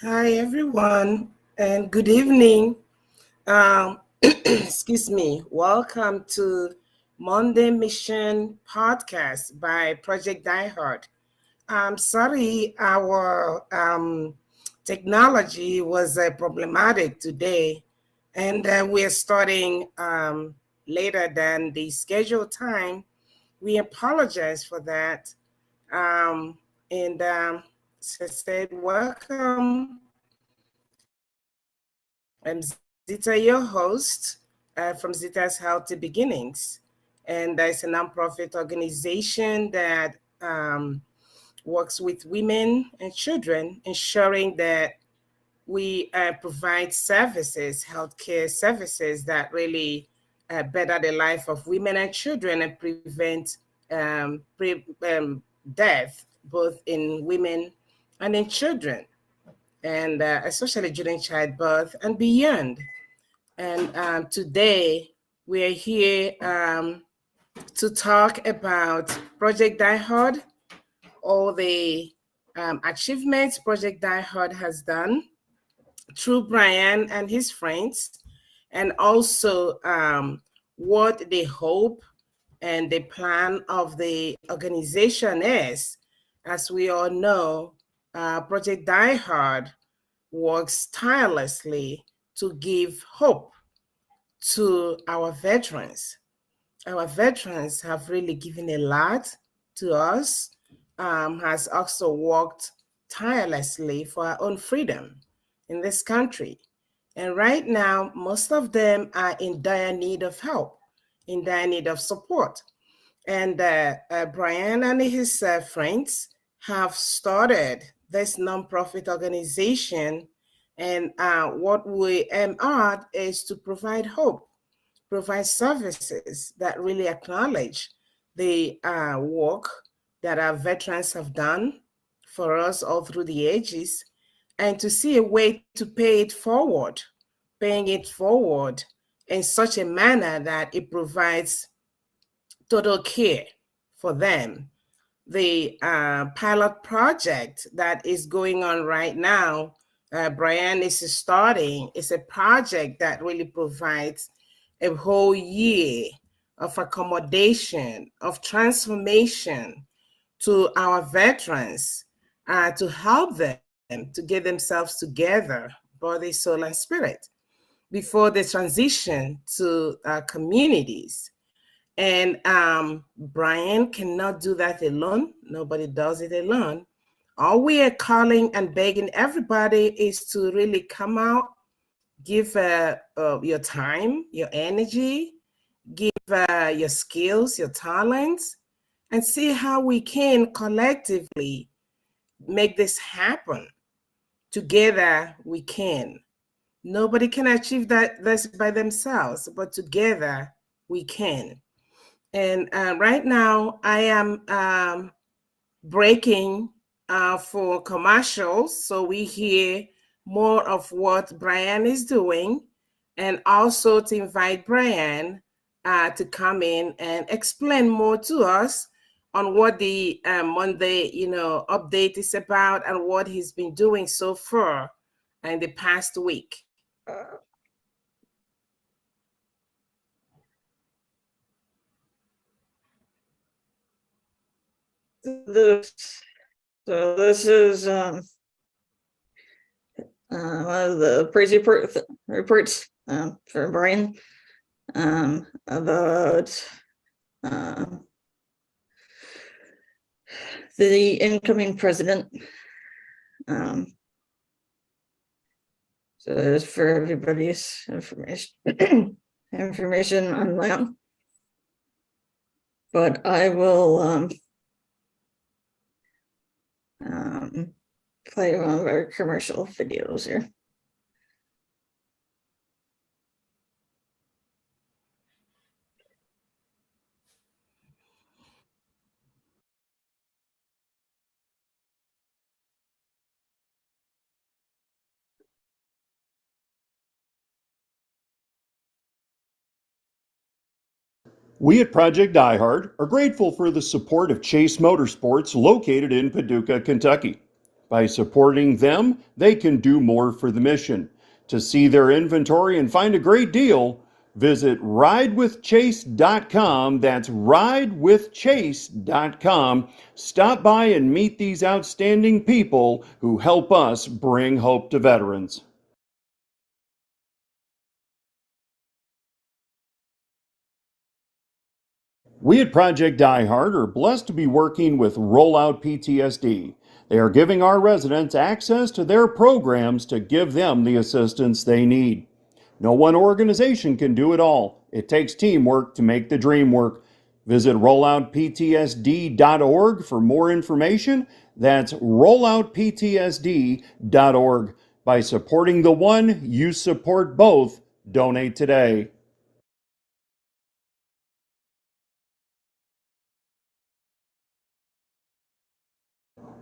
Hi, everyone, and good evening. Excuse me. Welcome to Monday Mission Podcast by Project Diehard. I'm sorry, our technology was problematic today, and we're starting later than the scheduled time. We apologize for that. And said, welcome. I'm Zita, your host from Zita's Healthy Beginnings. And it's a nonprofit organization that works with women and children, ensuring that we provide services, healthcare services that really better the life of women and children and prevent death, both in women and in children, and especially during childbirth and beyond. And today we are here to talk about Project Diehard, all the achievements Project Diehard has done through Brian and his friends, and also what they hope and the plan of the organization is. As we all know, Project Diehard works tirelessly to give hope to our veterans. Our veterans have really given a lot to us, has also worked tirelessly for our own freedom in this country. And right now, most of them are in dire need of help, in dire need of support. And Brian and his friends have started this nonprofit organization. And what we aim at is to provide hope, provide services that really acknowledge the work that our veterans have done for us all through the ages, and to see a way to pay it forward, paying it forward in such a manner that it provides total care for them. The pilot project that is going on right now, Brian is starting, is a project that really provides a whole year of accommodation, of transformation to our veterans, to help them to get themselves together, body, soul, and spirit, before they transition to communities. And Brian cannot do that alone. Nobody does it alone. All we are calling and begging everybody is to really come out, give your time, your energy, give your skills, your talents, and see how we can collectively make this happen. Together, we can. Nobody can achieve that this by themselves, but together, we can. And right now, I am breaking for commercials, so we hear more of what Brian is doing, and also to invite Brian to come in and explain more to us on what the Monday, update is about and what he's been doing so far in the past week. This is one of the praise reports for Brian about the incoming president. So it's for everybody's information on that. But I will play one of our commercial videos here. We at Project Diehard are grateful for the support of Chase Motorsports located in Paducah, Kentucky. By supporting them, they can do more for the mission. To see their inventory and find a great deal, visit ridewithchase.com. That's ridewithchase.com. Stop by and meet these outstanding people who help us bring hope to veterans. We at Project Diehard are blessed to be working with Rollout PTSD. They are giving our residents access to their programs to give them the assistance they need. No one organization can do it all. It takes teamwork to make the dream work. Visit rolloutptsd.org for more information. That's rolloutptsd.org. By supporting the one, you support both. Donate today.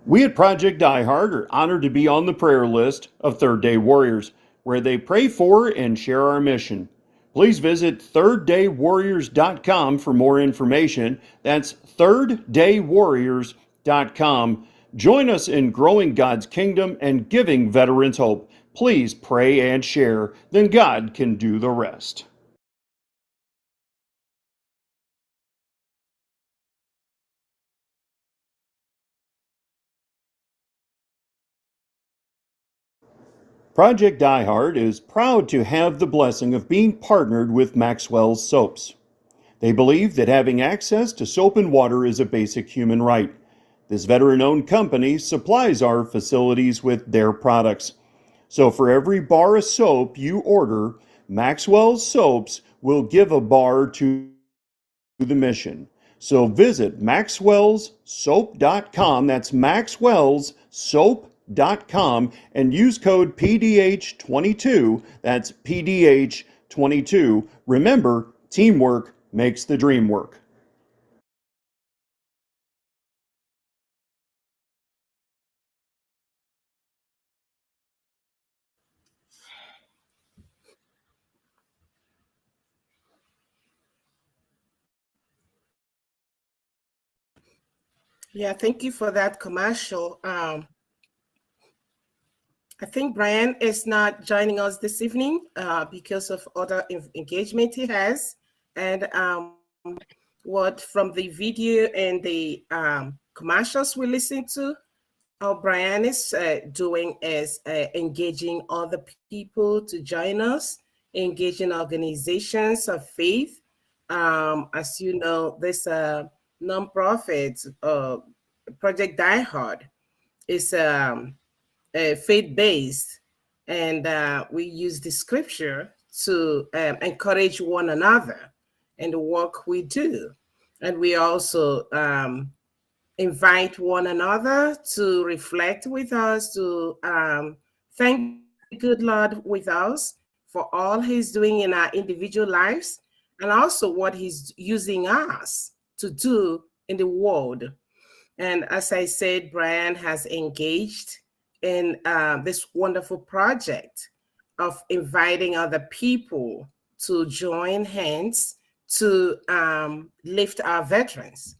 We at Project Diehard are honored to be on the prayer list of Third Day Warriors, where they pray for and share our mission. Please visit thirddaywarriors.com for more information. That's thirddaywarriors.com. Join us in growing God's kingdom and giving veterans hope. Please pray and share, then God can do the rest. Project Diehard is proud to have the blessing of being partnered with Maxwell's Soaps. They believe that having access to soap and water is a basic human right. This veteran-owned company supplies our facilities with their products. So for every bar of soap you order, Maxwell's Soaps will give a bar to the mission. So visit maxwellssoap.com, that's maxwellssoap.com, and use code PDH22, that's PDH22. Remember, teamwork makes the dream work. Yeah, thank you for that commercial. I think Brian is not joining us this evening because of other engagement he has. And what from the video and the commercials we listened to, all Brian is doing is engaging other people to join us, engaging organizations of faith. As you know, this nonprofit Project Diehard is faith-based, and we use the scripture to encourage one another in the work we do. And we also invite one another to reflect with us, to thank the good Lord with us for all he's doing in our individual lives, and also what he's using us to do in the world. And as I said, Brian has engaged in this wonderful project of inviting other people to join hands to lift our veterans,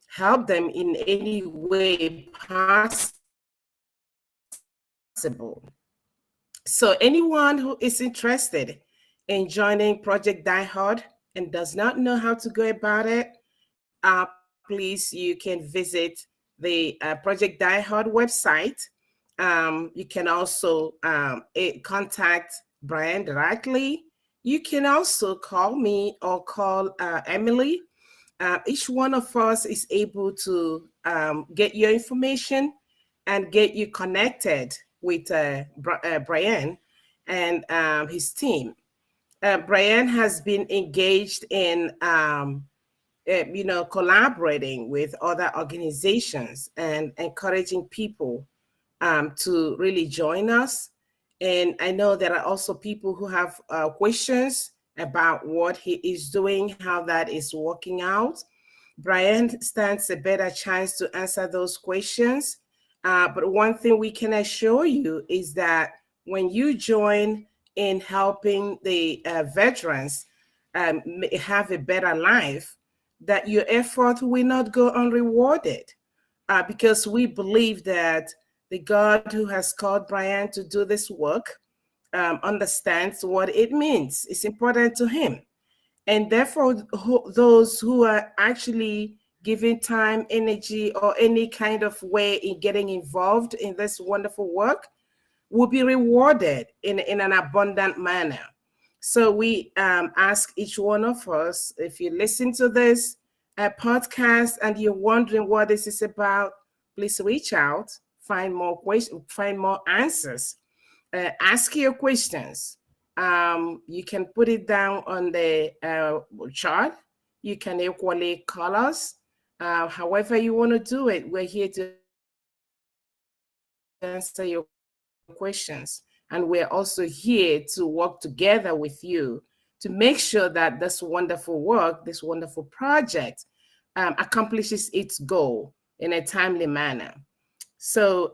help them in any way possible. So anyone who is interested in joining Project Diehard and does not know how to go about it, please, you can visit the Project Diehard website. You can also contact Brian directly. You can also call me or call Emily. Each one of us is able to get your information and get you connected with Brian and his team. Brian has been engaged in collaborating with other organizations and encouraging people to really join us. And I know there are also people who have questions about what he is doing, how that is working out. Brian stands a better chance to answer those questions. But one thing we can assure you is that when you join in helping the veterans have a better life, that your effort will not go unrewarded, because we believe that the God who has called Brian to do this work, understands what it means. It's important to him. And therefore, those who are actually giving time, energy, or any kind of way in getting involved in this wonderful work will be rewarded in an abundant manner. So we ask each one of us, if you listen to this podcast and you're wondering what this is about, please reach out, find more questions, find more answers, ask your questions. You can put it down on the chart. You can equally call us. However you want to do it, we're here to answer your questions. And we're also here to work together with you to make sure that this wonderful work, this wonderful project, accomplishes its goal in a timely manner. So,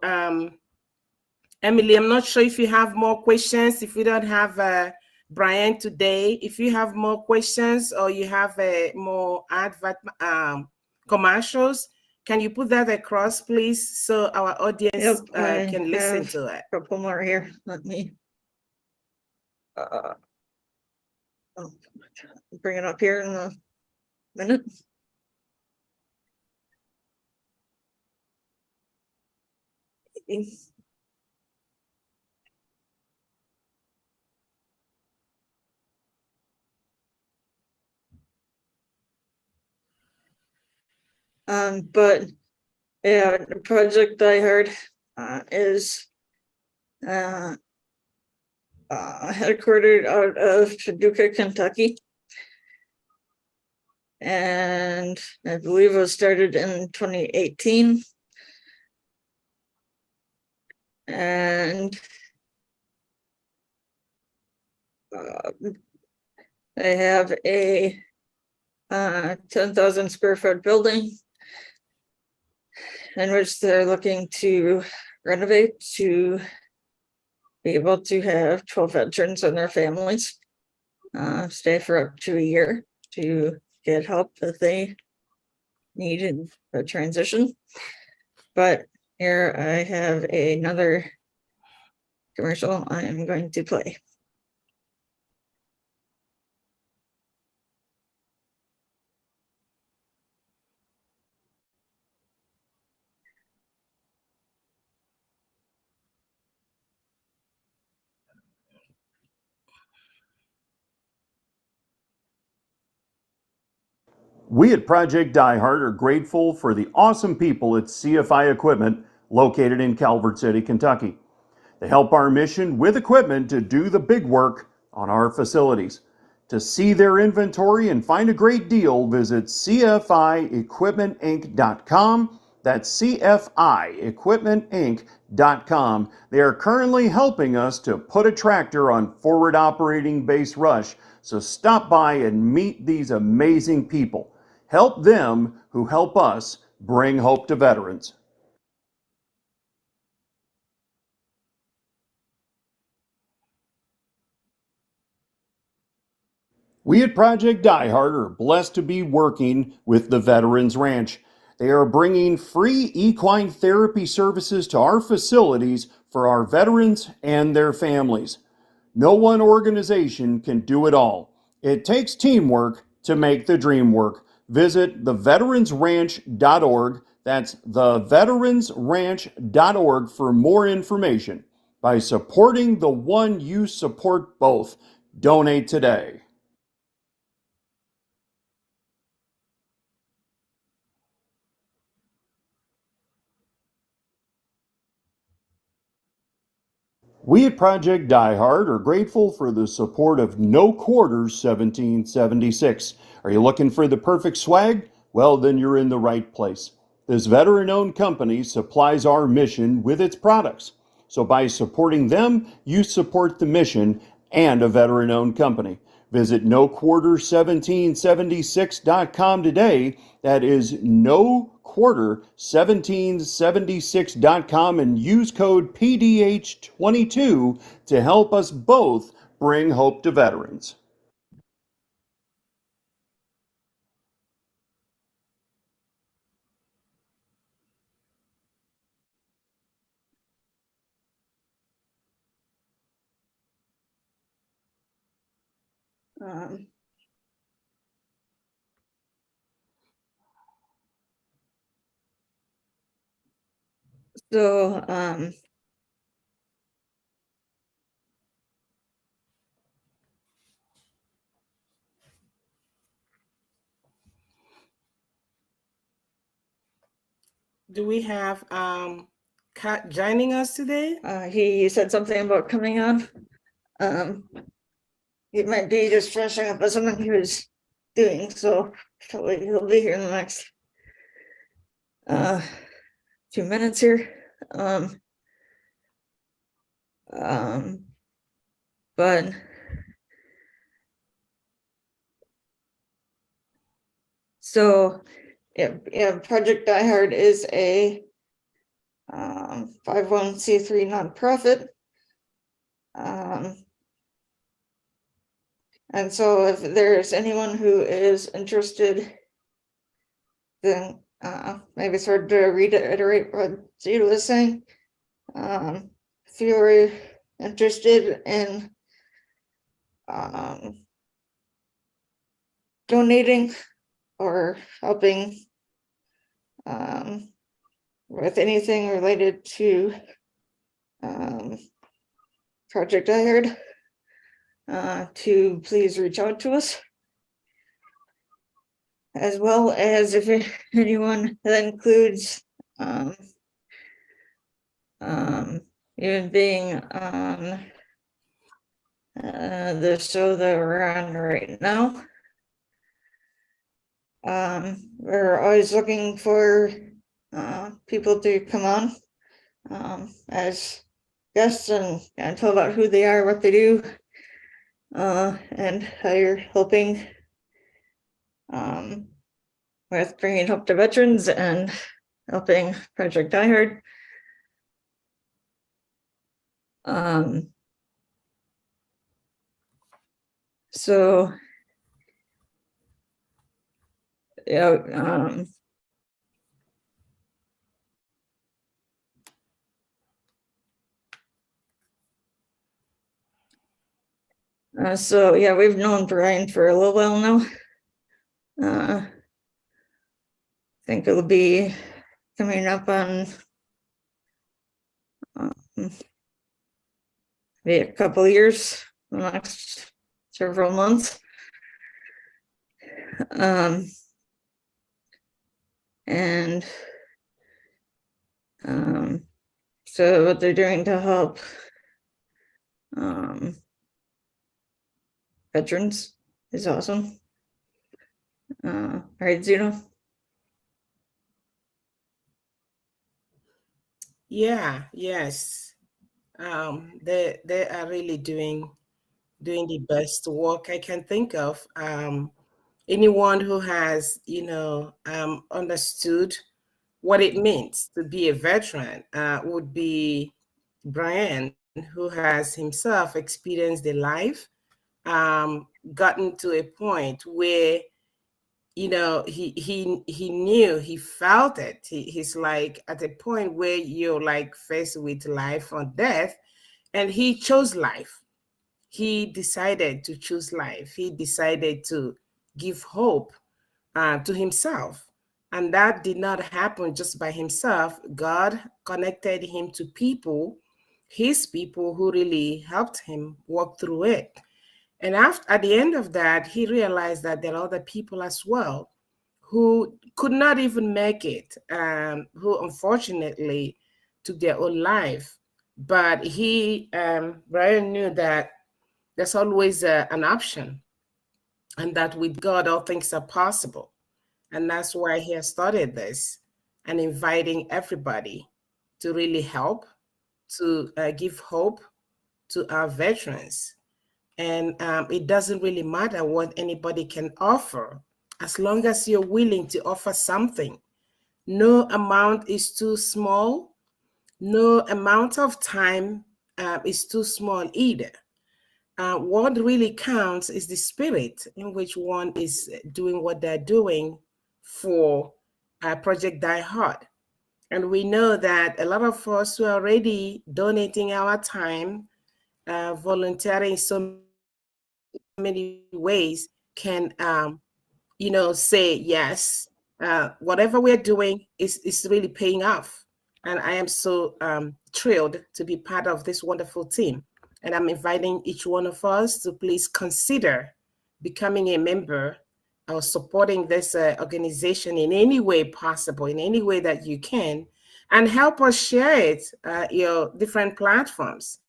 Emily, I'm not sure if you have more questions. If we don't have Brian today, if you have more questions or you have more advert commercials, can you put that across, please, so our audience can listen to it? A couple more here. Let me bring it up here in a minute. But yeah, Project Diehard is headquartered out of Paducah, Kentucky. And I believe it was started in 2018. And they have a 10,000 square foot building in which they're looking to renovate to be able to have 12 veterans and their families stay for up to a year to get help that they need in the transition. But here I have another commercial I am going to play. We at Project Diehard are grateful for the awesome people at CFI Equipment located in Calvert City, Kentucky. They help our mission with equipment to do the big work on our facilities. To see their inventory and find a great deal, visit cfiequipmentinc.com. That's cfiequipmentinc.com. They are currently helping us to put a tractor on forward operating base rush, so stop by and meet these amazing people. Help them who help us bring hope to veterans. We at Project Diehard are blessed to be working with the Veterans Ranch. They are bringing free equine therapy services to our facilities for our veterans and their families. No one organization can do it all. It takes teamwork to make the dream work. Visit theveteransranch.org. That's theveteransranch.org for more information. By supporting the one, you support both. Donate today. We at Project Diehard are grateful for the support of No Quarters 1776. Are you looking for the perfect swag? Well, then you're in the right place. This veteran-owned company supplies our mission with its products. So by supporting them, you support the mission and a veteran-owned company. Visit noquarter1776.com today. That is noquarter1776.com and use code PDH22 to help us both bring hope to veterans. Um, so Do we have Kat joining us today? he said something about coming on. He might be just finishing up with something he was doing, so probably he'll be here in the next few minutes here. But so yeah, Project Diehard is a 501c3 nonprofit. And so if there's anyone who is interested, then maybe it's hard to reiterate what Zita was saying. If you were interested in donating or helping with anything related to Project Diehard, to please reach out to us. As well as if anyone that includes even being on the show that we're on right now. We're always looking for people to come on as guests and tell about who they are, what they do, and how you're helping with bringing hope to veterans and helping Project Diehard. So yeah, so yeah, we've known Brian for a little while now. I think it'll be coming up on maybe a couple of years, the next several months. And so what they're doing to help veterans is awesome. All right, Zeno. Yeah, yes. They are really doing the best work I can think of. Anyone who has, understood what it means to be a veteran would be Brian, who has himself experienced the life, gotten to a point where he knew, he felt it. He's like at a point where you're like faced with life or death, and he chose life. He decided to choose life. He decided to give hope to himself. And that did not happen just by himself. God connected him to people, his people, who really helped him walk through it. And at the end of that, he realized that there are other people as well who could not even make it, who unfortunately took their own life. But Brian knew that there's always an option, and that with God, all things are possible. And that's why he has started this and inviting everybody to really help, to give hope to our veterans. And it doesn't really matter what anybody can offer, as long as you're willing to offer something. No amount is too small. No amount of time is too small either. What really counts is the spirit in which one is doing what they're doing for Project Die Hard. And we know that a lot of us who are already donating our time, volunteering so many ways can say yes. Whatever we're doing is really paying off, and I am so thrilled to be part of this wonderful team. And I'm inviting each one of us to please consider becoming a member or supporting this organization in any way possible, in any way that you can, and help us share it, your different platforms.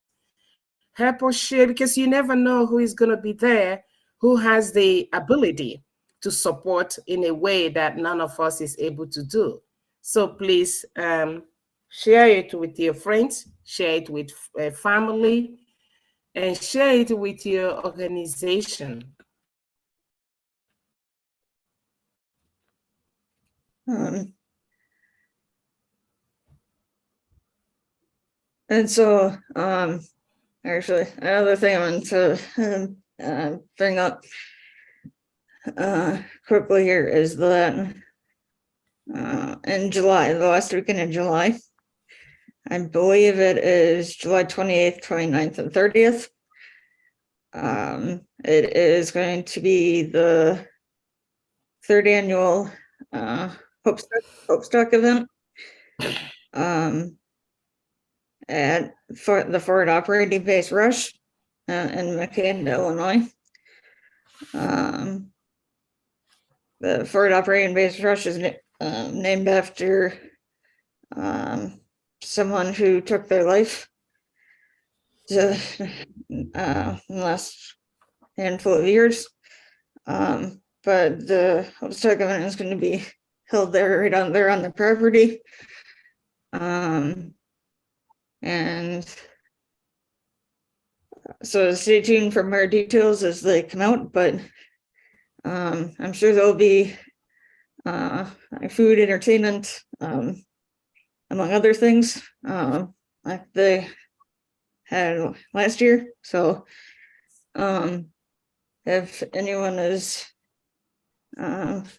Help us share, because you never know who is going to be there, who has the ability to support in a way that none of us is able to do. So please share it with your friends, share it with family, and share it with your organization. And so, actually, another thing I wanted to bring up quickly here is that in July, the last weekend in July, I believe it is July 28th, 29th, and 30th. It is going to be the third annual Hope Stock event at the Forward Operating Base Rush in McCain, Illinois. The Forward Operating Base Rush is named after someone who took their life in the last handful of years. But the Hope Stock event is going to be held there, right on there on the property. And so stay tuned for more details as they come out, but I'm sure there'll be food, entertainment, among other things, like they had last year. So if anyone is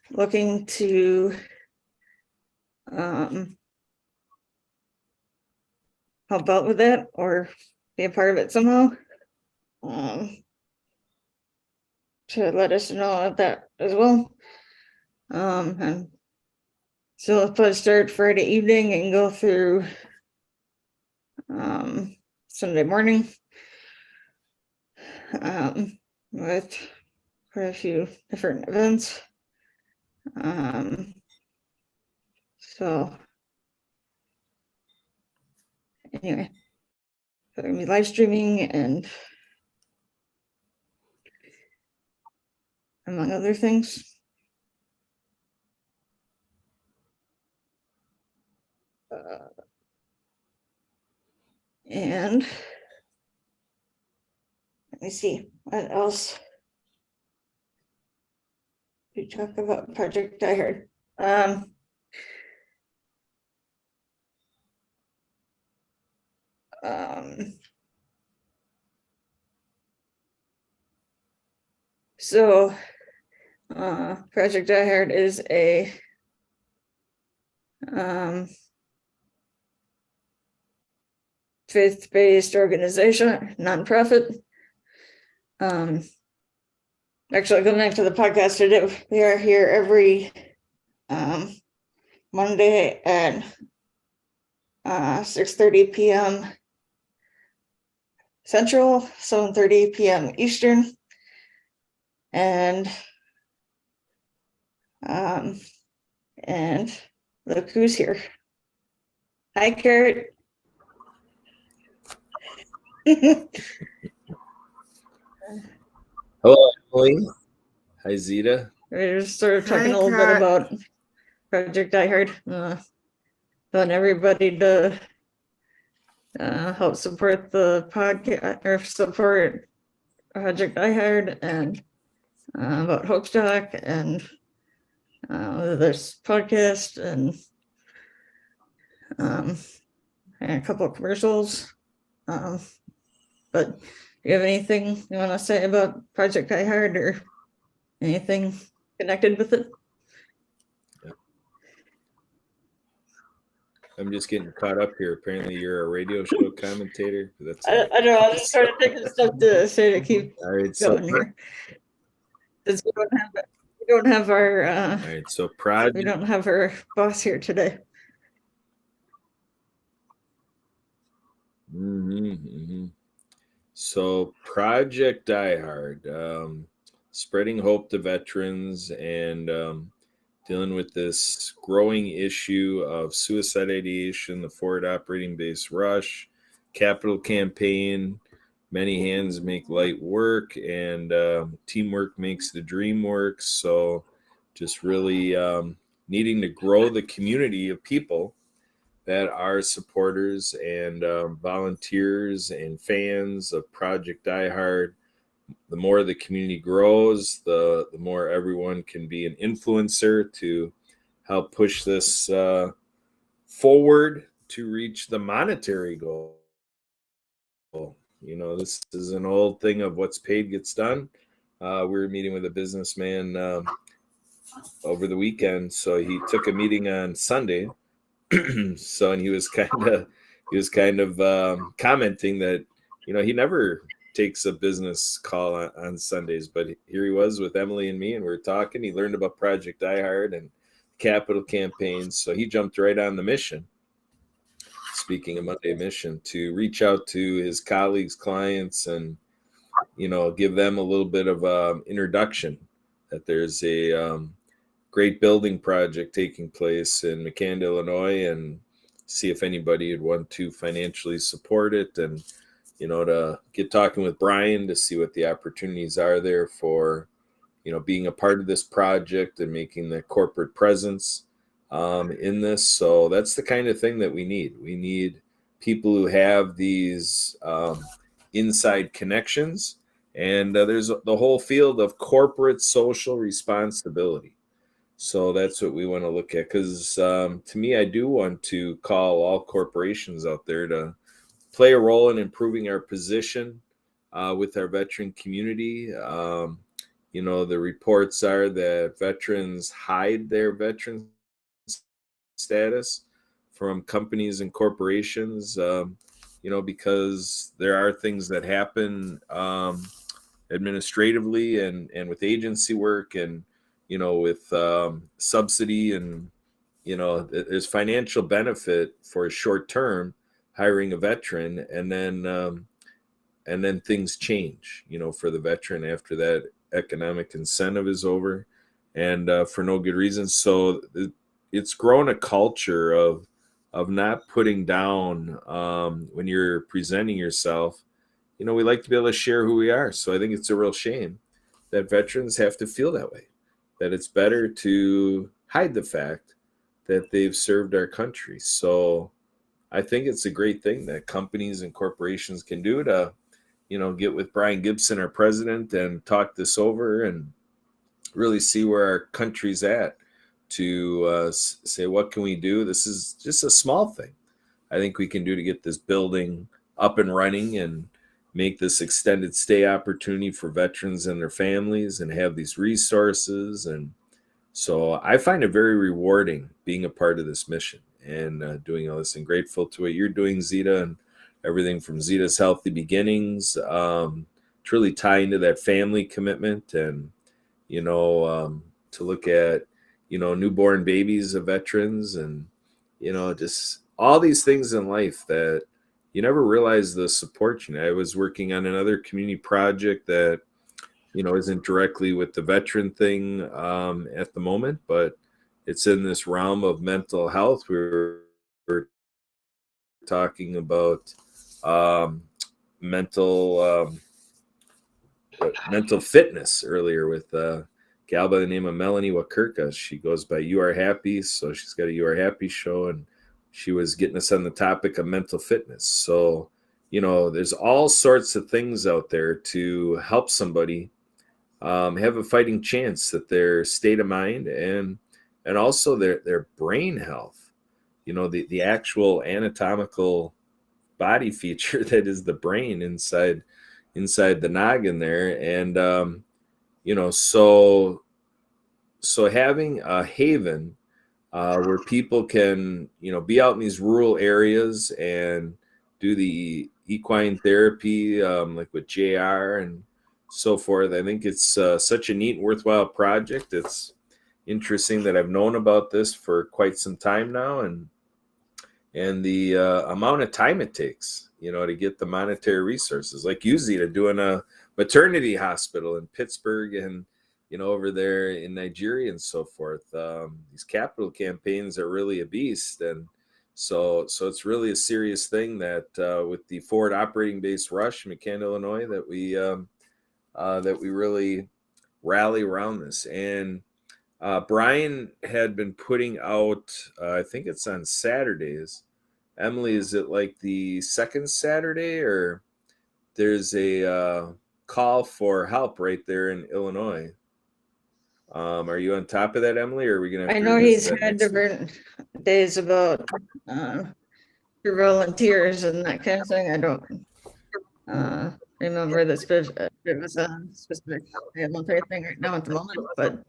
looking to help out with that or be a part of it somehow, to let us know that as well. And so let's probably start Friday evening and go through Sunday morning with quite a few different events. So anyway, we're gonna be live streaming and among other things. And let me see what else we talk about Project Diehard. So Project Diehard is a faith-based organization, nonprofit. Actually, going back to the podcast today, we are here every Monday at 6:30 p.m. Central, 7:30 p.m. Eastern, and look who's here. Hi, Kurt. Hello, Emily. Hi, Zita. We're just sort of talking Hi, a little bit Kurt. about Project Diehard. Want everybody to help support the podcast or support Project Diehard and about Hope Stock and this podcast and a couple of commercials. But do you have anything you want to say about Project Diehard or anything connected with it? I'm just getting caught up here. Apparently, you're a radio show commentator. That's I know, I was just trying to think of stuff to say to keep all right. So, going here. Because we don't have our all right. So, we project. don't have our boss here today. So, Project Diehard, spreading hope to veterans and dealing with this growing issue of suicide ideation, the forward operating base rush, capital campaign. Many hands make light work, and teamwork makes the dream work. So, just really needing to grow the community of people that are supporters and volunteers and fans of Project Diehard. The more the community grows, the more everyone can be an influencer to help push this forward to reach the monetary goal. You know, this is an old thing of what's paid gets done. We were meeting with a businessman over the weekend, so he took a meeting on Sunday. So, and he was kind of commenting that, you know, he never takes a business call on Sundays, but here he was with Emily and me, and we were talking. He learned about Project Diehard and capital campaigns, so he jumped right on the mission. Speaking of Monday mission, to reach out to his colleagues, clients, and, you know, give them a little bit of introduction that there's a great building project taking place in McCann, Illinois, and see if anybody would want to financially support it, and, you know, to get talking with Brian to see what the opportunities are there for, you know, being a part of this project and making the corporate presence in this. So that's the kind of thing that we need. We need people who have these inside connections, and there's the whole field of corporate social responsibility. So that's what we want to look at, because to me, I do want to call all corporations out there to play a role in improving our position with our veteran community. You know, the reports are that veterans hide their veteran status from companies and corporations, you know, because there are things that happen administratively and with agency work, and, you know, with subsidy, and, you know, there's financial benefit for a short term hiring a veteran, and then things change, you know, for the veteran after that economic incentive is over, and for no good reason. So it's grown a culture of not putting down when you're presenting yourself. You know, we like to be able to share who we are. So I think it's a real shame that veterans have to feel that way, that it's better to hide the fact that they've served our country. So I think it's a great thing that companies and corporations can do to, you know, get with Brian Gibson, our president, and talk this over and really see where our country's at, to say, what can we do? This is just a small thing I think we can do to get this building up and running and make this extended stay opportunity for veterans and their families, and have these resources. And so I find it very rewarding being a part of this mission and doing all this, and grateful to what you're doing, Zita, and everything from Zita's Healthy Beginnings to really tie into that family commitment, and, you know, to look at, you know, newborn babies of veterans, and, you know, just all these things in life that you never realize the support. You know, I was working on another community project that, you know, isn't directly with the veteran thing at the moment, but it's in this realm of mental health. We're talking about mental fitness earlier with a gal by the name of Melanie Wakirka. She goes by You Are Happy, so she's got a You Are Happy show, and she was getting us on the topic of mental fitness. So, you know, there's all sorts of things out there to help somebody have a fighting chance at their state of mind, and also their brain health. You know, the actual anatomical body feature that is the brain inside the noggin there. And you know, so having a haven where people can, be out in these rural areas and do the equine therapy, like with JR and so forth. I think it's such a neat, worthwhile project. It's interesting that I've known about this for quite some time now, and the amount of time it takes, to get the monetary resources, like usually to doing a maternity hospital in Pittsburgh and over there in Nigeria and so forth. These capital campaigns are really a beast, and so it's really a serious thing that with the forward operating base Rush, McCann, Illinois, that we really rally around this. And Brian had been putting out, I think it's on Saturdays. Emily, is it like the second Saturday, or there's a call for help right there in Illinois? Are you on top of that, Emily, or are we going to I have to know he's revisit that had next week? different days about for volunteers and that kind of thing. I don't remember the specific, it was a specific military thing right now at the moment, but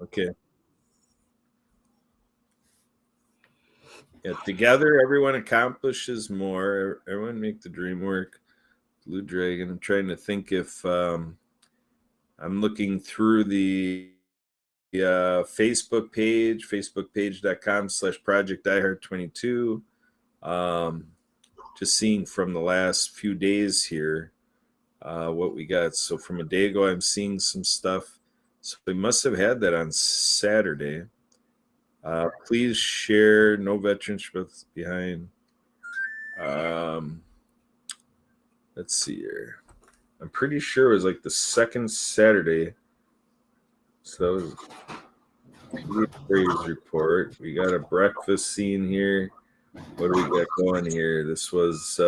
Okay. Yeah, together everyone accomplishes more. Everyone make the dream work. Blue Dragon. I'm trying to think if I'm looking through the Facebook page, facebookpage.com/Project Diehard 22. Just seeing from the last few days here what we got. So from a day ago, I'm seeing some stuff. So we must have had that on Saturday. Please share. No veterans behind. Let's see here. I'm pretty sure it was like the second Saturday. So that was praise report. We got a breakfast scene here. What do we got going here? This was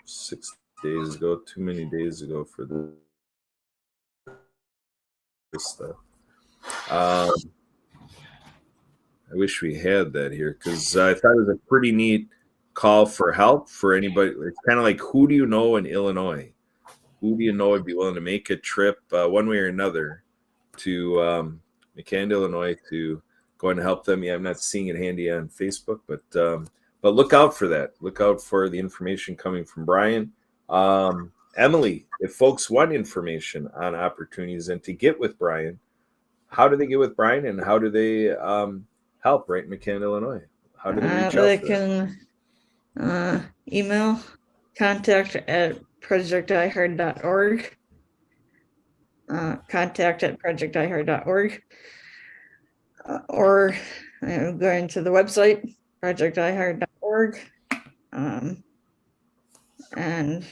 6 days ago, too many days ago for this stuff. I wish we had that here, because I thought it was a pretty neat call for help for anybody. It's kind of like, who do you know in Illinois? Who do you know would be willing to make a trip one way or another to McCann, Illinois, to go and help them? Yeah, I'm not seeing it handy on Facebook, but look out for that. Look out for the information coming from Brian. Emily, if folks want information on opportunities and to get with Brian, how do they get with Brian, and how do they help right in McCann, Illinois? How do they reach they out for that? can email contact@projectdiehard.org. Contact@projectdiehard.org. Or going to the website, projectdiehard.org. And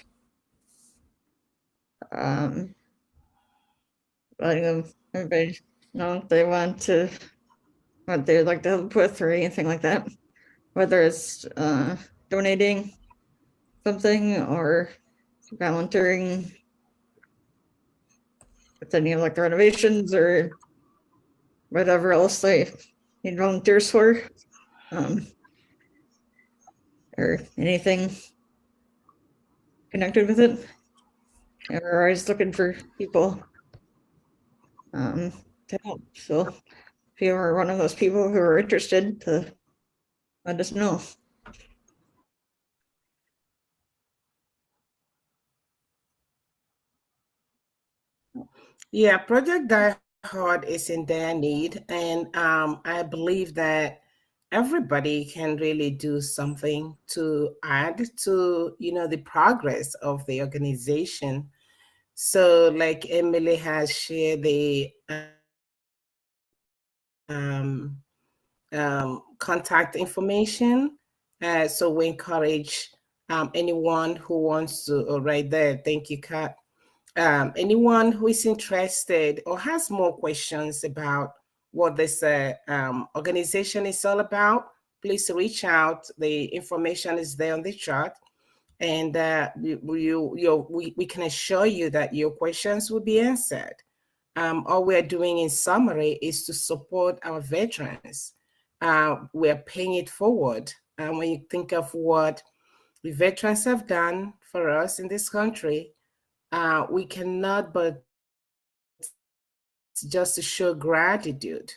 letting them, everybody know if they want to, what they'd like to help with or anything like that. Whether it's donating something or volunteering with any of like the renovations or whatever else they need volunteers for, or anything connected with it. And we're always looking for people to help. So if you are one of those people who are interested, to let us know. Yeah, Project Diehard is in their need, and I believe that everybody can really do something to add to the progress of the organization. So, like Emily has shared the contact information. So we encourage anyone who wants to, right there, thank you, Kat. Anyone who is interested or has more questions about what this organization is all about, please reach out. The information is there on the chart. And we can assure you that your questions will be answered. All we're doing in summary is to support our veterans. We're paying it forward. When you think of what the veterans have done for us in this country, we cannot but just to show gratitude.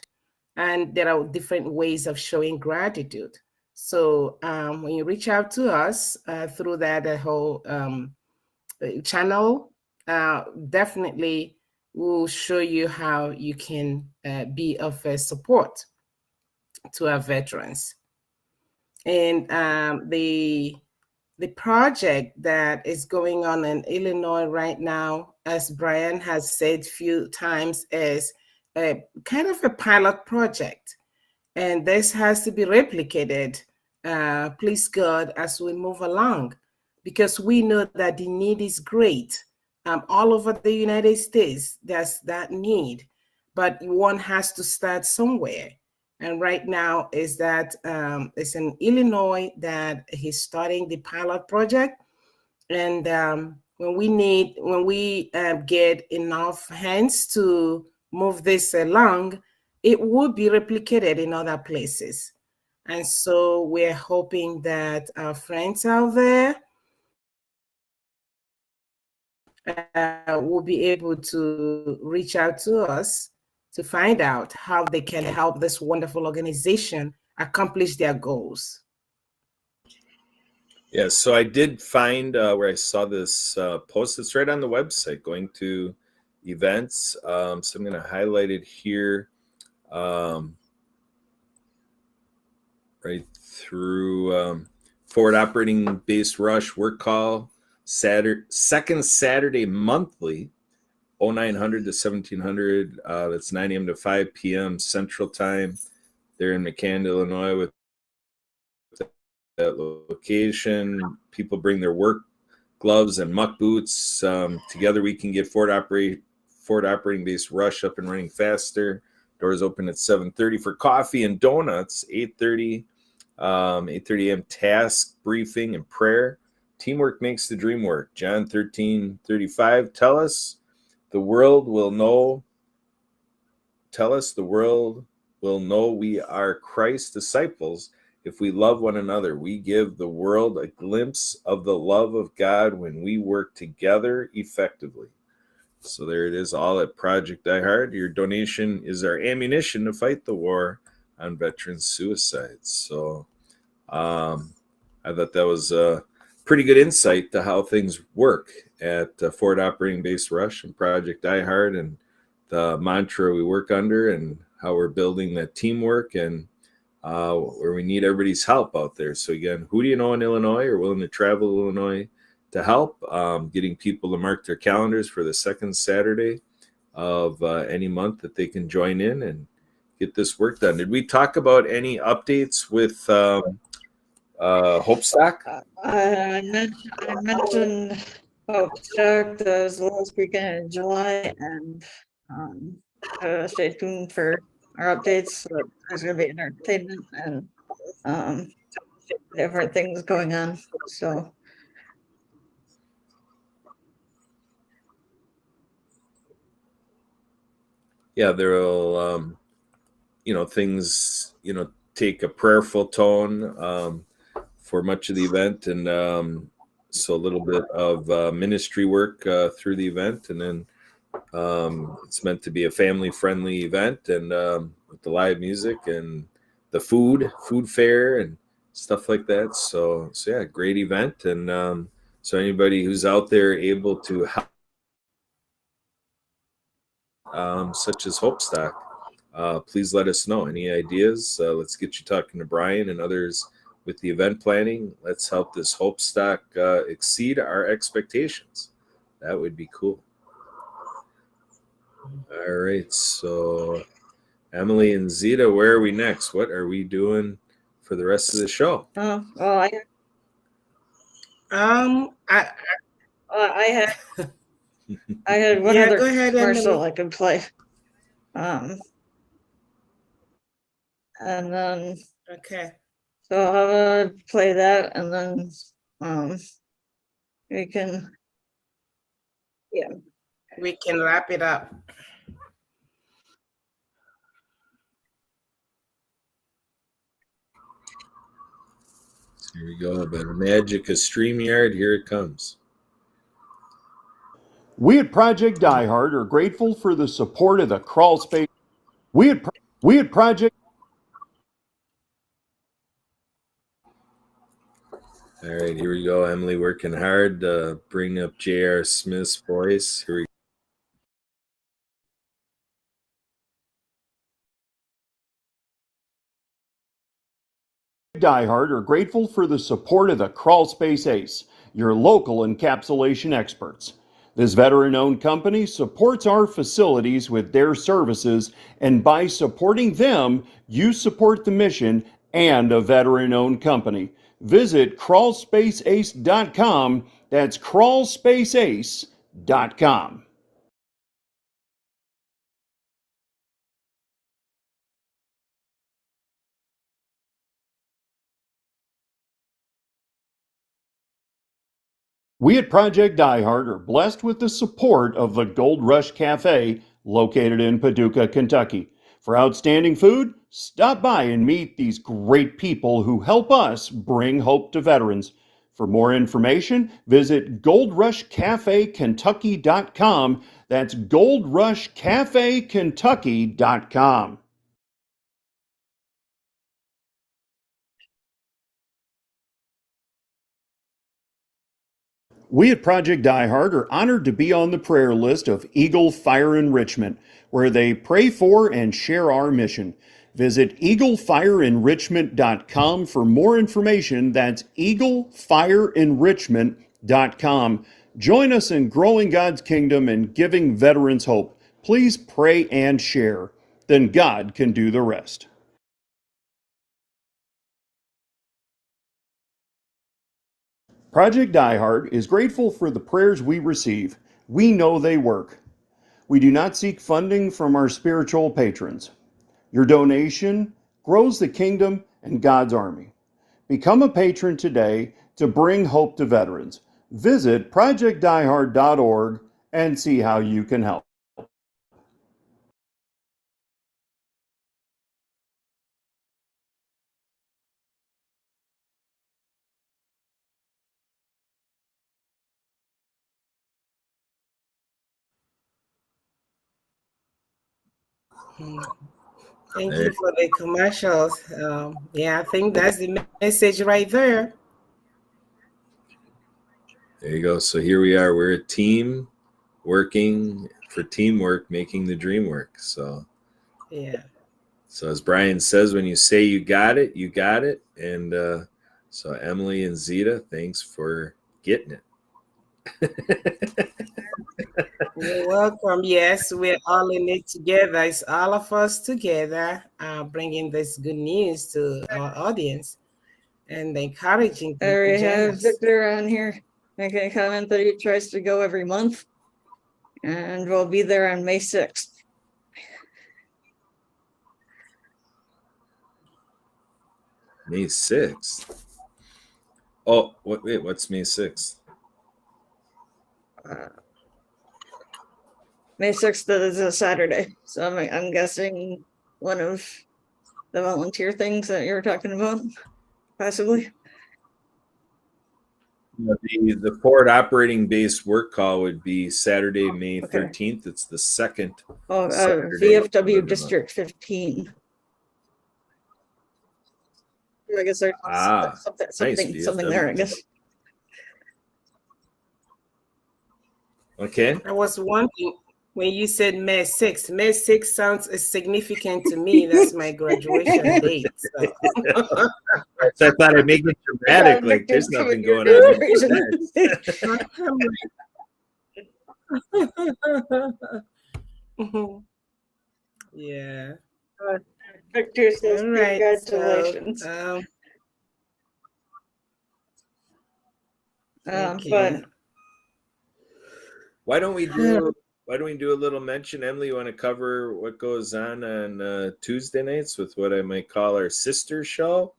And there are different ways of showing gratitude. So when you reach out to us through that whole channel, definitely we'll show you how you can be of support to our veterans. And the project that is going on in Illinois right now, as Brian has said few times, is a kind of a pilot project, and this has to be replicated, please God, as we move along, because we know that the need is great. All over the United States, there's that need, but one has to start somewhere. And right now is that it's in Illinois that he's starting the pilot project. And when we get enough hands to move this along, it would be replicated in other places. And so we're hoping that our friends out there will be able to reach out to us to find out how they can help this wonderful organization accomplish their goals. Yeah, so I did find where I saw this post. It's right on the website, going to events. So I'm going to highlight it here. Right through Forward Operating Base Rush Work Call, second Saturday monthly, 0900 to 1700. That's 9 a.m. to 5 p.m. Central Time. They're in McCann, Illinois, with that location. People bring their work gloves and muck boots. Together we can get Forward Operating Base Rush up and running faster. Doors open at 7:30 for coffee and donuts. 8:30 a.m. task briefing and prayer. Teamwork makes the dream work. John 13:35. Tell us the world will know we are Christ's disciples if we love one another. We give the world a glimpse of the love of God when we work together effectively. So there it is, all at Project Diehard. Your donation is our ammunition to fight the war on veterans' suicides. So I thought that was a pretty good insight to how things work at Forward Operating Base Rush and Project Diehard, and the mantra we work under, and how we're building that teamwork, and where we need everybody's help out there. So again, who do you know in Illinois or willing to travel to Illinois to help? Getting people to mark their calendars for the second Saturday of any month that they can join in and get this work done. Did we talk about any updates with Hope Stock? I mentioned Stock the last weekend in July, and stay tuned for our updates. There's going to be entertainment and different things going on. So yeah, there'll things take a prayerful tone for much of the event, and so a little bit of ministry work through the event, and then it's meant to be a family-friendly event, and with the live music and the food fair and stuff like that. So yeah, great event, and so anybody who's out there able to help, such as Hope Stock, please let us know. Any ideas? Let's get you talking to Brian and others with the event planning. Let's help this Hope Stock exceed our expectations. That would be cool. All right, so Emily and Zita, where are we next? What are we doing for the rest of the show? well, I had one other go ahead, commercial Emily. I could play. And then Okay. so I'll play that, and then we can We can wrap it up. Here we go. By the magic of StreamYard, here it comes. We at Project Diehard are grateful for the support of the crawl space. We at Project. All right, here we go. Emily working hard to bring up J.R. Smith's voice. Here we Diehard are grateful for the support of the Crawl Space Ace, your local encapsulation experts. This veteran owned company supports our facilities with their services, and by supporting them, you support the mission and a veteran owned company. Visit crawlspaceace.com. That's crawlspaceace.com. We at Project Diehard are blessed with the support of the Gold Rush Cafe located in Paducah, Kentucky. For outstanding food, stop by and meet these great people who help us bring hope to veterans. For more information, visit goldrushcafekentucky.com. That's goldrushcafekentucky.com. We at Project Diehard are honored to be on the prayer list of Eagle Fire Enrichment, where they pray for and share our mission. Visit eaglefireenrichment.com for more information. That's eaglefireenrichment.com. Join us in growing God's kingdom and giving veterans hope. Please pray and share. Then God can do the rest. Project Diehard is grateful for the prayers we receive. We know they work. We do not seek funding from our spiritual patrons. Your donation grows the kingdom and God's army. Become a patron today to bring hope to veterans. Visit projectdiehard.org and see how you can help. Thank There, you for the commercials. Yeah, I think that's the message right there. there you go. So here we are. We're a team working for teamwork, making the dream work. So Yeah. So as Brian says, when you say you got it, you got it. And so Emily and Zita, thanks for getting it. You're welcome. Yes, we're all in it together. It's all of us together, bringing this good news to our audience and encouraging them to I join have us. Victor on here making a comment that he tries to go every month, and we'll be there on May 6th. May 6th. Oh, wait, what's May 6th? May 6th is a Saturday, so I'm guessing one of the volunteer things that you were talking about, possibly. The forward operating base work call would be Saturday, May Okay. 13th. It's the second. Oh, Saturday of every VFW month. District 15. I guess there's something there, I guess. Okay. I was wondering when you said May 6th. May 6th sounds significant to me. That's my graduation date. So. So I thought I'd make it dramatic, like there's nothing going on. Yeah. Victor says All right. congratulations. So, But why don't we do a little mention? Emily, you want to cover what goes on Tuesday nights with what I might call our sister show,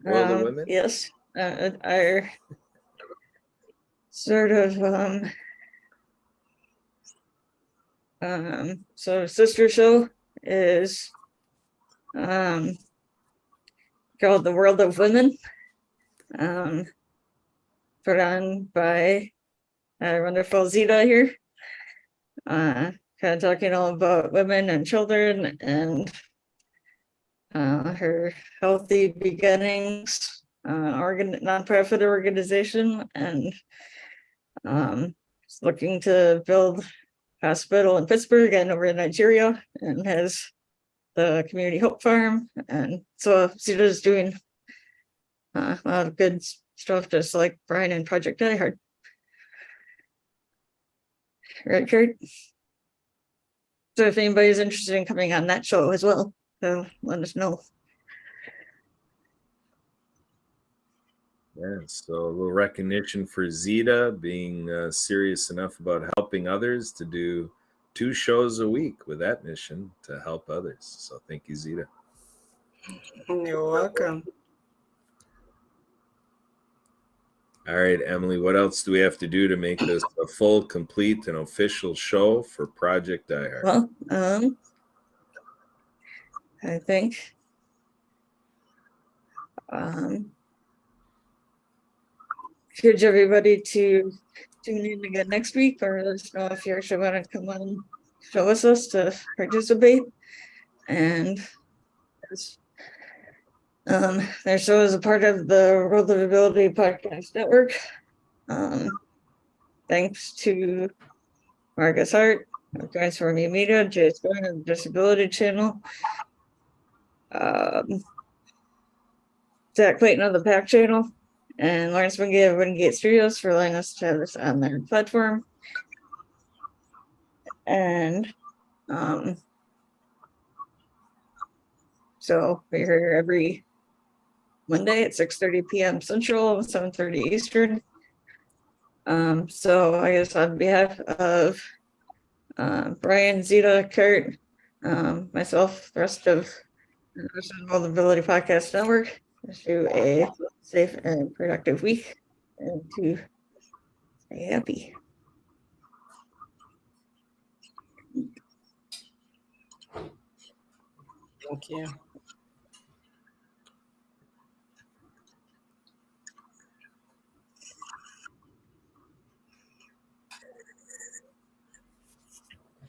World of Women? Yes, our sort of so sister show is called The World of Women, put on by wonderful Zita here, kind of talking all about women and children and her healthy beginnings, nonprofit organization, and looking to build a hospital in Pittsburgh and over in Nigeria, and has the Community Hope Farm. And so Zita's doing a lot of good stuff, just like Brian and Project Diehard. Right, Kurt? So if anybody's interested in coming on that show as well, so let us know. Yeah, so a little recognition for Zita being serious enough about helping others to do 2 shows a week with that mission to help others. So thank you, Zita. You're welcome. All right, Emily, what else do we have to do to make this a full, complete, and official show for Project Diehard? Well, I think encourage everybody to tune in again next week, or let us know if you actually want to come on and show us to participate. And their show is a part of the World of Ability Podcast Network. Thanks to Marcus Hart of Transforming Media, Jay Stone of the Disability Channel, Zach Clayton of the Pack Channel, and Lawrence Wingate of Wingate Studios for allowing us to have this on their platform. And so we're here every Monday at 6:30 p.m. Central, 7:30 Eastern. So I guess on behalf of Brian, Zita, Kurt, myself, the rest of the World of Ability Podcast Network, wish you a safe and productive week, and to stay happy. Thank you.